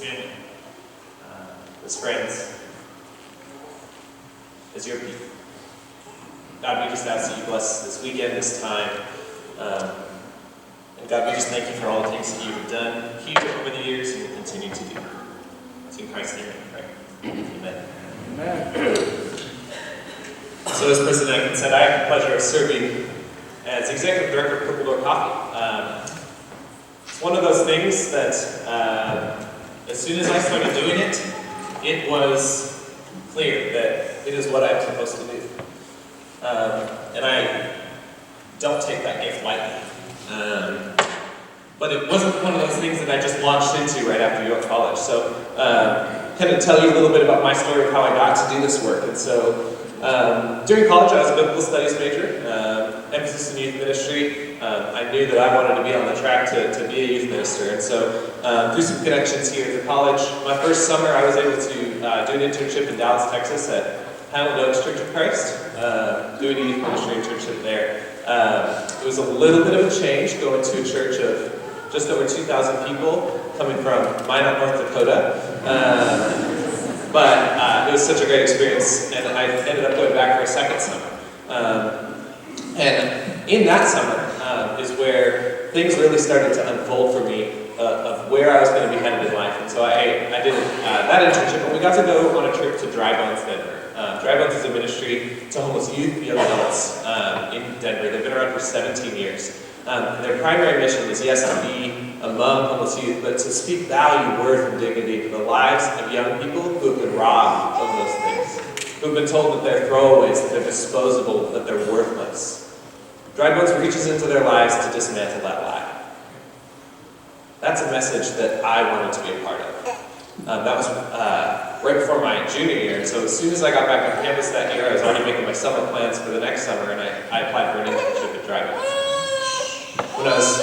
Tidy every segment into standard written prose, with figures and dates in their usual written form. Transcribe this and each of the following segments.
family, as friends, as your people. God, we just ask that you bless this weekend, this time. And God, we just thank you for all the things that you have done here over the years and will continue to do. It's in Christ's name we pray. Amen. Amen. So as President Atkins said, I have the pleasure of serving as Executive Director of Purple Door Coffee. It's one of those things that as soon as I started doing it, it was clear that it is what I'm supposed to do. And I don't take that gift lightly. But it wasn't one of those things that I just launched into right after York College. So kind of tell you a little bit about my story of how I got to do this work. And so during college I was a biblical studies major, emphasis in youth ministry. I knew that I wanted to be on the track to be a youth minister. And so through some connections here at the college, my first summer I was able to do an internship in Dallas, Texas at Highland Oaks Church of Christ, doing a youth ministry internship there. It was a little bit of a change going to a church of just over 2,000 people coming from Minot, North Dakota. But it was such a great experience, and I ended up going back for a second summer. And in that summer is where things really started to unfold for me of where I was going to be headed in life. And so I did that internship, and we got to go on a trip to Dry Bones, Denver. Dry Bones is a ministry to homeless youth and young adults in Denver. They've been around for 17 years. Their primary mission is, yes, to be among homeless youth, but to speak value, worth, and dignity to the lives of young people who have been robbed of those things, who have been told that they're throwaways, that they're disposable, that they're worthless. Dry Bones reaches into their lives to dismantle that lie. That's a message that I wanted to be a part of. That was right before my junior year, and so as soon as I got back on campus that year, I was already making my summer plans for the next summer, and I applied for an internship at Dry Bones. When I was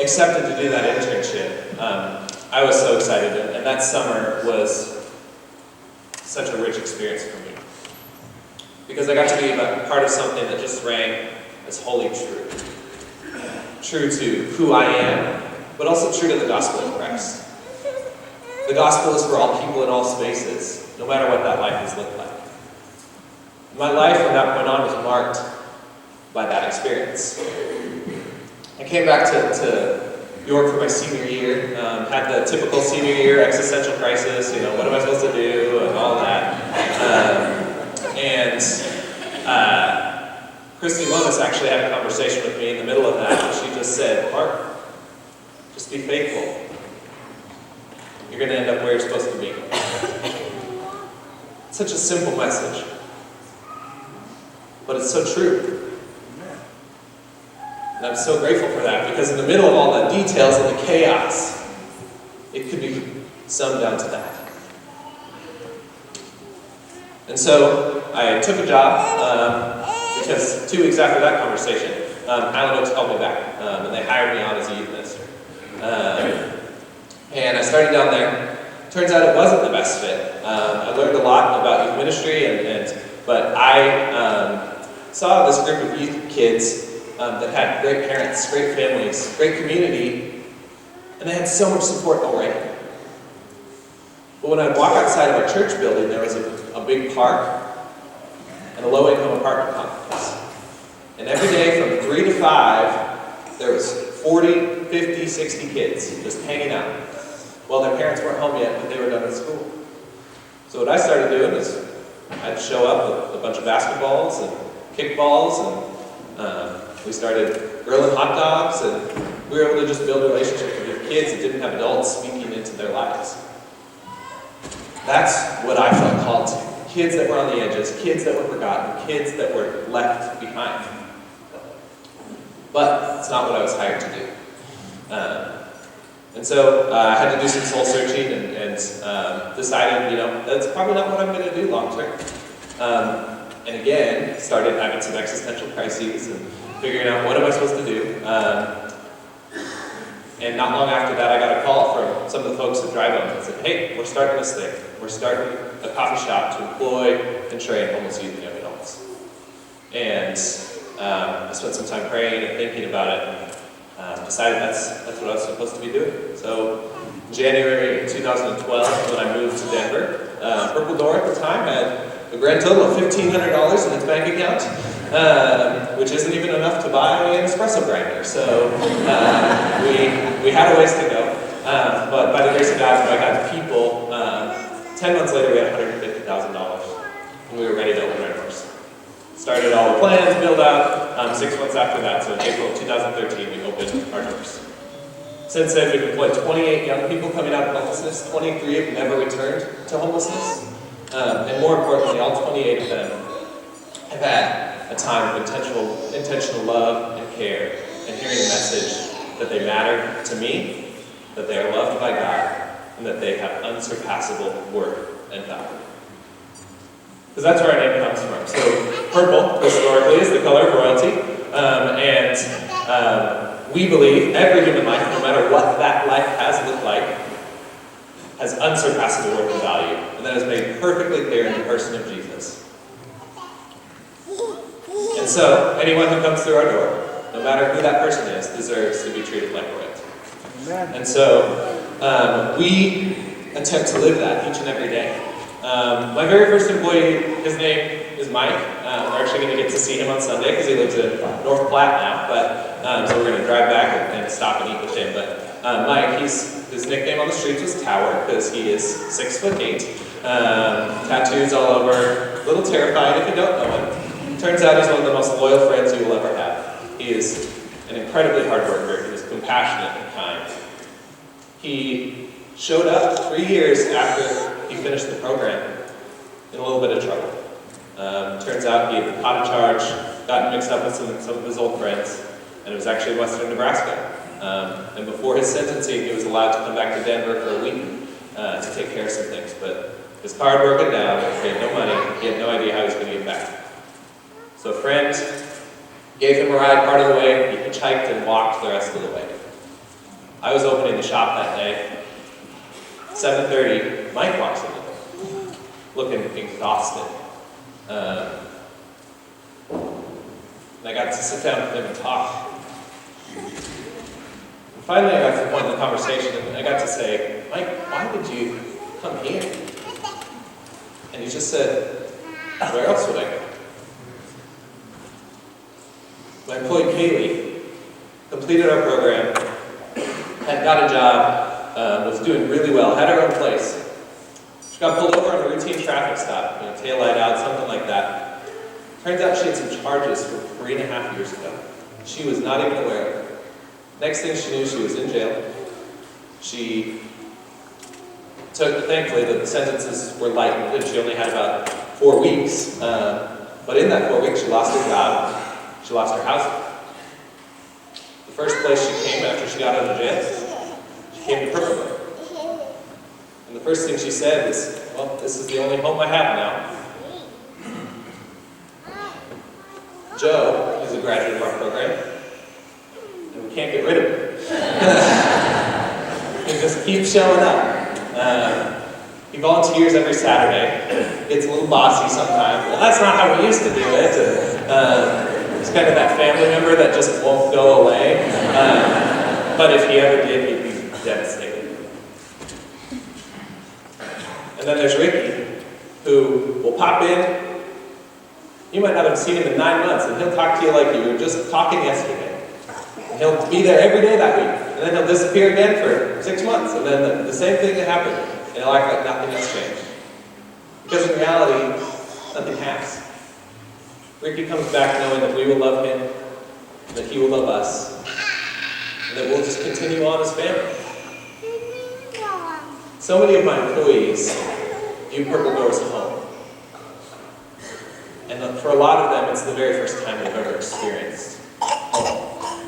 accepted to do that internship, I was so excited, and that summer was such a rich experience for me. Because I got to be a part of something that just rang as wholly true. True to who I am, but also true to the gospel of Christ. The gospel is for all people in all spaces, no matter what that life has looked like. My life from that point on was marked by that experience. I came back to York for my senior year, had the typical senior year existential crisis, what am I supposed to do, and all that. Christy Lomas actually had a conversation with me in the middle of that, and she just said, Mark, just be faithful. You're going to end up where you're supposed to be. It's such a simple message, but it's so true. And I'm so grateful for that, because in the middle of all the details and the chaos, it could be summed down to that. And so I took a job, because 2 weeks after that conversation, Highland Oaks called me back, and they hired me on as a youth minister. And I started down there. Turns out it wasn't the best fit. I learned a lot about youth ministry, but I saw this group of youth kids that had great parents, great families, great community, and they had so much support already. But when I'd walk outside of our church building, there was a big park and a low-income apartment complex. And every day from 3 to 5, there was 40, 50, 60 kids just hanging out. Well, their parents weren't home yet, but they were done with school. So what I started doing is I'd show up with a bunch of basketballs and kickballs, and we started grilling hot dogs, and we were able to just build relationships with kids that didn't have adults speaking into their lives. That's what I felt called to. Kids that were on the edges, kids that were forgotten, kids that were left behind. But it's not what I was hired to do. And so I had to do some soul searching and decided, that's probably not what I'm going to do long term. And again, started having some existential crises and figuring out what am I supposed to do. And not long after that, I got a call from some of the folks at Dry Bones that said, hey, we're starting this thing. We're starting a coffee shop to employ and train homeless youth and young adults. And I spent some time praying and thinking about it, and decided that's what I was supposed to be doing. So January 2012, when I moved to Denver, Purple Door at the time had a grand total of $1,500 in its bank account, which isn't even enough to buy an espresso grinder. So we had a ways to go. But by the grace of God, I got people. 10 months later, we had $150,000, and we were ready to open our doors. Started all the plans, build out. 6 months after that, so in April of 2013, we opened our doors. Since then, we've employed 28 young people coming out of homelessness. 23 have never returned to homelessness. And more importantly, all 28 of them have had a time of intentional love and care, and hearing a message that they matter to me, that they are loved by God, and that they have unsurpassable worth and value. Because that's where our name comes from. So purple, historically, is the color of royalty, and we believe every human life, no matter what that life has looked like, has unsurpassable worth and value, and that is made perfectly clear in the person of Jesus. And so, anyone who comes through our door, no matter who that person is, deserves to be treated like royalty. And so, we attempt to live that each and every day. My very first employee, his name is Mike. We're actually going to get to see him on Sunday because he lives in North Platte now, but so we're going to drive back and stop and eat with him. But Mike, his nickname on the streets was Tower because he is 6'8", tattoos all over, a little terrified if you don't know him. Turns out he's one of the most loyal friends you will ever have. He is an incredibly hard worker. He is compassionate and kind. He showed up 3 years after he finished the program in a little bit of trouble. Turns out he had caught a charge, gotten mixed up with some of his old friends, and it was actually in western Nebraska. And before his sentencing, he was allowed to come back to Denver for a week to take care of some things. But his car had broken down, he had no money, he had no idea how he was going to get back. So a friend gave him a ride part of the way, he hitchhiked and walked the rest of the way. I was opening the shop that day. 7:30, Mike walks in the door, looking exhausted. And I got to sit down with him and talk. And finally, I got to the point in the conversation, and I got to say, Mike, why did you come here? And he just said, where else would I go? My employee, Kaylee, completed our program, had got a job, was doing really well, had her own place. She got pulled over on a routine traffic stop, tail light out, something like that. Turns out she had some charges from 3.5 years ago. She was not even aware of it. Next thing she knew, she was in jail. She took, thankfully, the sentences were lightened, and she only had about 4 weeks. But in that 4 weeks, she lost her job. She lost her house. The first place she came after she got out of jail, she came to Purple Door. And the first thing she said was, well, this is the only home I have now. Joe is a graduate of our program, and we can't get rid of him. He just keeps showing up. He volunteers every Saturday, gets a little bossy sometimes. Well, that's not how we used to do it. He's kind of that family member that just won't go away. But if he ever did, he'd be devastated. And then there's Ricky, who will pop in. You might not have seen him in 9 months, and he'll talk to you like you were just talking yesterday. And he'll be there every day that week, and then he'll disappear again for 6 months, and then the same thing will happen, and he'll act like nothing has changed. Because in reality, nothing has. Ricky comes back knowing that we will love him, and that he will love us, and that we'll just continue on as family. So many of my employees view Purple Door as home. And for a lot of them, it's the very first time they've ever experienced home.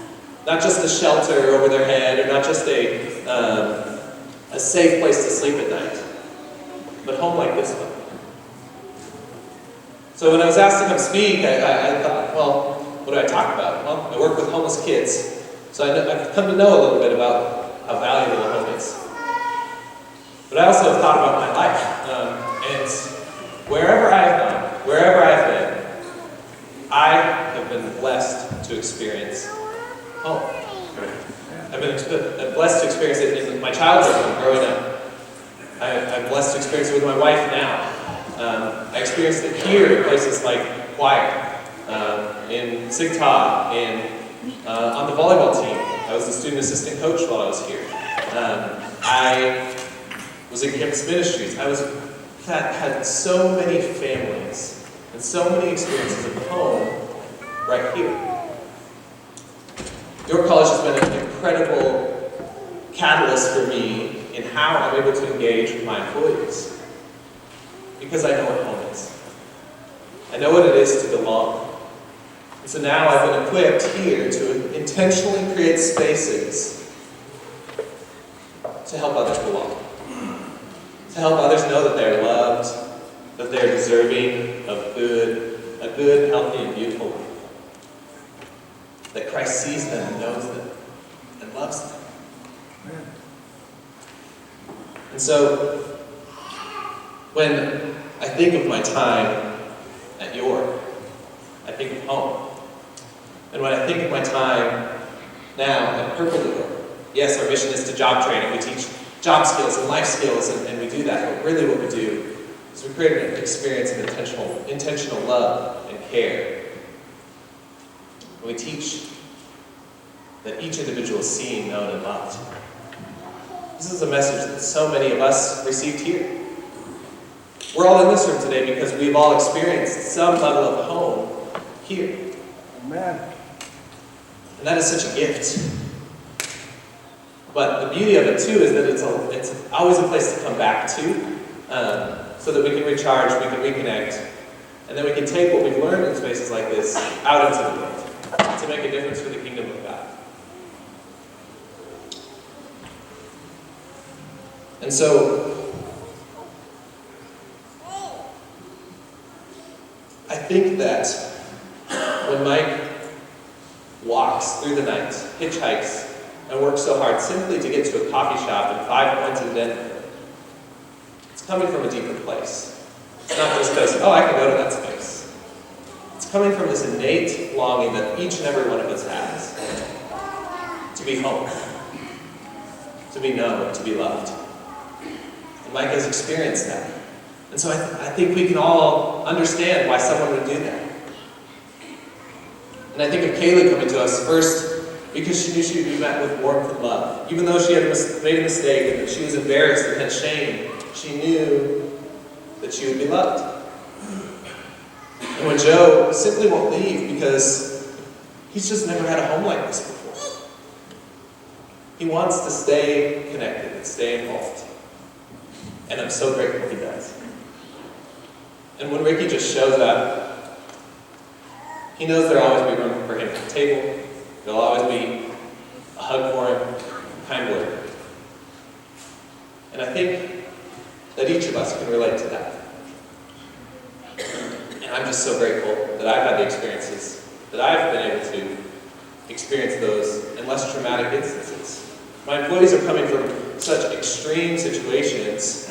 Not just a shelter over their head, or not just a safe place to sleep at night, but home like this one. So when I was asked to come speak, I thought, well, what do I talk about? Well, I work with homeless kids, so I've come to know a little bit about how valuable a home is. But I also have thought about my life, and wherever I have gone, wherever I have been, I have been blessed to experience home. been blessed to experience it in my childhood when growing up. I'm blessed to experience it with my wife now. I experienced it here in places like choir, in Sigta, and on the volleyball team. I was the student assistant coach while I was here. I was in campus ministries. Had so many families and so many experiences of home right here. Your college has been an incredible catalyst for me in how I'm able to engage with my employees. Because I know what home is. I know what it is to belong. And so now I've been equipped here to intentionally create spaces to help others belong. To help others know that they're loved, that they're deserving of a good, healthy, and beautiful life. That Christ sees them and knows them and loves them. And so, when I think of my time at York, I think of home. And when I think of my time now at Purple York, yes, our mission is to job training. We teach job skills and life skills, and we do that. But really what we do is we create an experience of intentional love and care. And we teach that each individual is seen, known, and loved. This is a message that so many of us received here. We're all in this room today because we've all experienced some level of home here. Amen. And that is such a gift. But the beauty of it too is that it's always a place to come back to, so that we can recharge, we can reconnect, and then we can take what we've learned in spaces like this out into the world to make a difference for the kingdom of God. And so, I think that when Mike walks through the night, hitchhikes, and works so hard simply to get to a coffee shop in 5 Points in Denver, it's coming from a deeper place. It's not just because, oh, I can go to that space. It's coming from this innate longing that each and every one of us has to be home, to be known, to be loved. And Mike has experienced that. And so I think we can all understand why someone would do that. And I think of Kaylee coming to us first because she knew she would be met with warmth and love. Even though she had made a mistake and that she was embarrassed and had shame, she knew that she would be loved. And when Joe simply won't leave because he's just never had a home like this before. He wants to stay connected and stay involved. And I'm so grateful he does. And when Ricky just shows up, he knows there'll always be room for him at the table. There'll always be a hug for him, a kind word. And I think that each of us can relate to that. And I'm just so grateful that I've had the experiences, that I've been able to experience those in less traumatic instances. My employees are coming from such extreme situations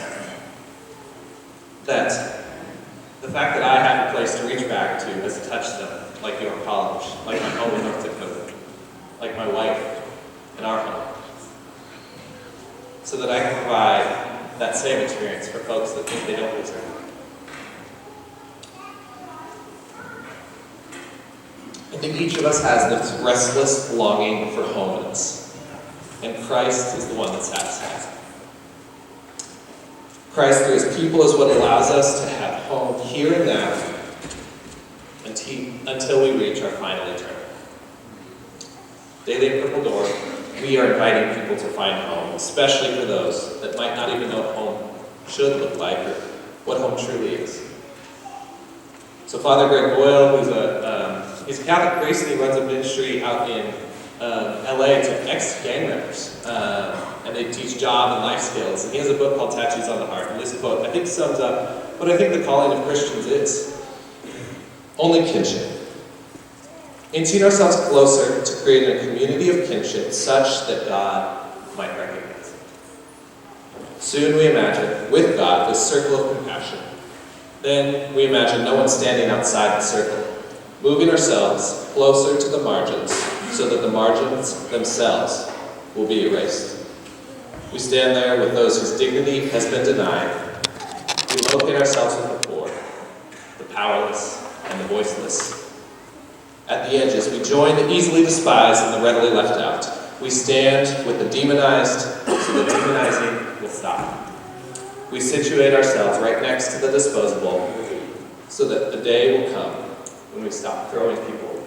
that the fact that I have a place to reach back to has touched them, like York College, like my home in North Dakota, like my wife in our home, so that I can provide that same experience for folks that think they don't deserve it. I think each of us has this restless longing for home in us, and Christ is the one that satisfies it. Christ through his people is what allows us to have home here and now until we reach our final eternity. Daily at Purple Door, we are inviting people to find home, especially for those that might not even know what home should look like or what home truly is. So Father Greg Boyle, he's a Catholic priest and he runs a ministry out in LA to ex-gang members. And they teach job and life skills. And he has a book called Tattoos on the Heart. And this book, I think, sums up what I think the calling of Christians is. Only kinship. Inching ourselves closer to creating a community of kinship such that God might recognize it. Soon we imagine, with God, this circle of compassion. Then we imagine no one standing outside the circle, moving ourselves closer to the margins so that the margins themselves will be erased. We stand there with those whose dignity has been denied. We locate ourselves with the poor, the powerless, and the voiceless. At the edges, we join the easily despised and the readily left out. We stand with the demonized so the demonizing will stop. We situate ourselves right next to the disposable so that the day will come when we stop throwing people away.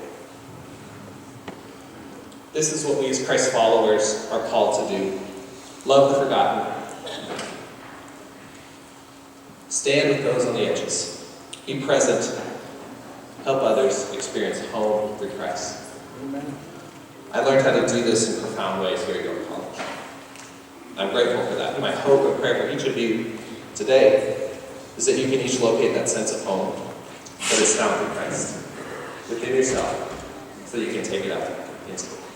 This is what we as Christ followers are called to do. Love the forgotten. Stand with those on the edges. Be present. Help others experience home through Christ. Amen. I learned how to do this in profound ways here at York College. I'm grateful for that. My hope and prayer for each of you today is that you can each locate that sense of home that is found through Christ within yourself so you can take it out into the world.